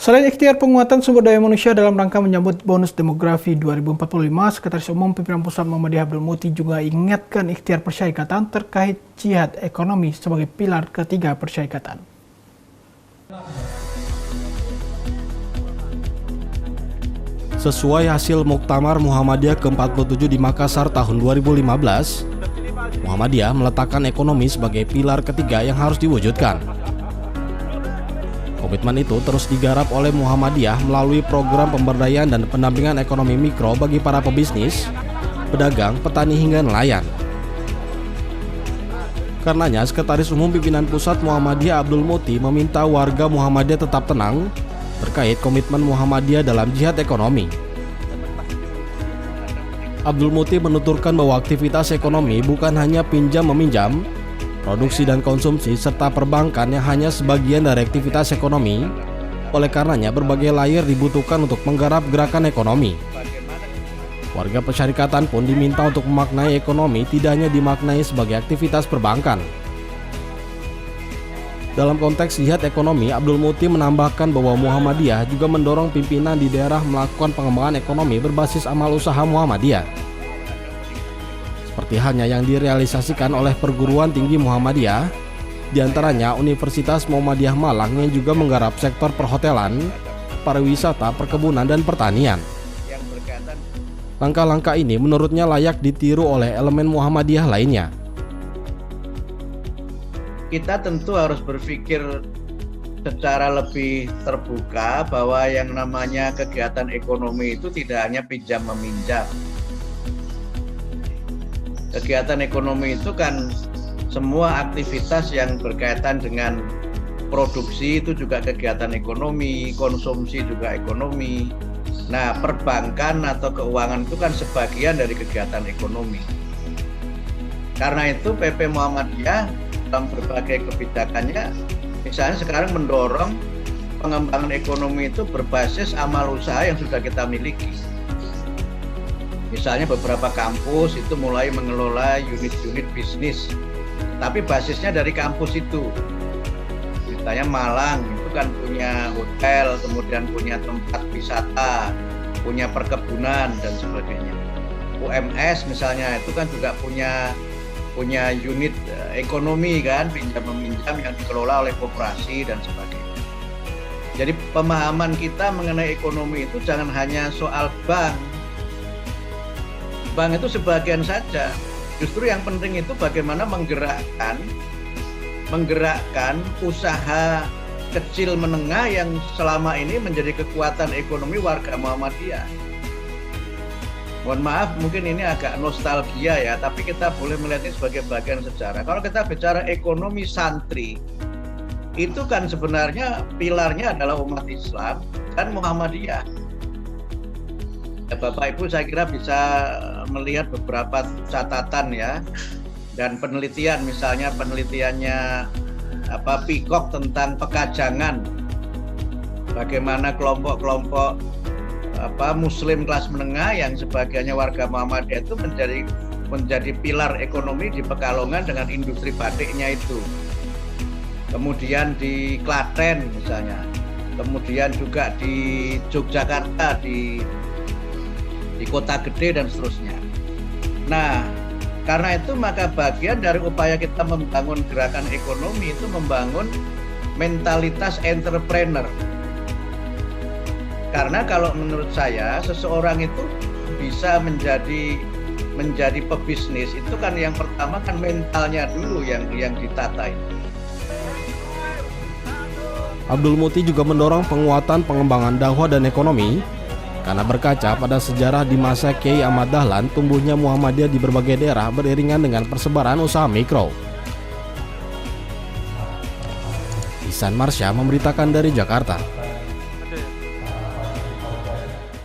Selain ikhtiar penguatan sumber daya manusia dalam rangka menyambut bonus demografi 2045, Sekretaris Umum Pimpinan Pusat Muhammadiyah Abdul Muti juga ingatkan ikhtiar persyarikatan terkait jihad ekonomi sebagai pilar ketiga persyarikatan. Sesuai hasil Muktamar Muhammadiyah ke-47 di Makassar tahun 2015, Muhammadiyah meletakkan ekonomi sebagai pilar ketiga yang harus diwujudkan. Komitmen itu terus digarap oleh Muhammadiyah melalui program pemberdayaan dan pendampingan ekonomi mikro bagi para pebisnis, pedagang, petani hingga nelayan. Karenanya, Sekretaris Umum Pimpinan Pusat Muhammadiyah Abdul Muti meminta warga Muhammadiyah tetap tenang terkait komitmen Muhammadiyah dalam jihad ekonomi. Abdul Muti menuturkan bahwa aktivitas ekonomi bukan hanya pinjam-meminjam, produksi dan konsumsi, serta perbankan yang hanya sebagian dari aktivitas ekonomi. Oleh karenanya, berbagai layer dibutuhkan untuk menggarap gerakan ekonomi. Warga persyarikatan pun diminta untuk memaknai ekonomi tidak hanya dimaknai sebagai aktivitas perbankan. Dalam konteks jihad ekonomi, Abdul Muti menambahkan bahwa Muhammadiyah juga mendorong pimpinan di daerah melakukan pengembangan ekonomi berbasis amal usaha Muhammadiyah. Seperti halnya yang direalisasikan oleh perguruan tinggi Muhammadiyah, diantaranya Universitas Muhammadiyah Malang yang juga menggarap sektor perhotelan, pariwisata, perkebunan, dan pertanian. Langkah-langkah ini menurutnya layak ditiru oleh elemen Muhammadiyah lainnya. Kita tentu harus berpikir secara lebih terbuka bahwa yang namanya kegiatan ekonomi itu tidak hanya pinjam-meminjam. Kegiatan ekonomi itu kan semua aktivitas yang berkaitan dengan produksi itu juga kegiatan ekonomi, konsumsi juga ekonomi. Nah, perbankan atau keuangan itu kan sebagian dari kegiatan ekonomi. Karena itu PP Muhammadiyah dalam berbagai kebijakannya, misalnya sekarang mendorong pengembangan ekonomi itu berbasis amal usaha yang sudah kita miliki. Misalnya beberapa kampus itu mulai mengelola unit-unit bisnis, tapi basisnya dari kampus itu. Misalnya Malang itu kan punya hotel, kemudian punya tempat wisata, punya perkebunan dan sebagainya. UMS misalnya itu kan juga punya unit ekonomi kan, pinjam-meminjam yang dikelola oleh koperasi dan sebagainya. Jadi pemahaman kita mengenai ekonomi itu jangan hanya soal bank. Bank itu sebagian saja. Justru yang penting itu bagaimana menggerakkan usaha kecil menengah yang selama ini menjadi kekuatan ekonomi warga Muhammadiyah. Mohon maaf, mungkin ini agak nostalgia ya, tapi kita boleh melihat ini sebagai bagian sejarah. Kalau kita bicara ekonomi santri, itu kan sebenarnya pilarnya adalah umat Islam dan Muhammadiyah. Ya, Bapak Ibu saya kira bisa melihat beberapa catatan ya, dan penelitian, misalnya penelitiannya Peacock tentang pekajangan, bagaimana kelompok-kelompok Muslim kelas menengah yang sebagiannya warga Muhammadiyah itu menjadi pilar ekonomi di Pekalongan dengan industri batiknya itu. Kemudian di Klaten misalnya, kemudian juga di Yogyakarta, di kota gede dan seterusnya. Nah, karena itu maka bagian dari upaya kita membangun gerakan ekonomi itu membangun mentalitas entrepreneur. Karena kalau menurut saya seseorang itu bisa menjadi pebisnis itu kan yang pertama kan mentalnya dulu yang ditata itu. Abdul Muti juga mendorong penguatan pengembangan dakwah dan ekonomi karena berkaca pada sejarah di masa Kiai Ahmad Dahlan, tumbuhnya Muhammadiyah di berbagai daerah beriringan dengan persebaran usaha mikro. Ihsan Marsya memberitakan dari Jakarta.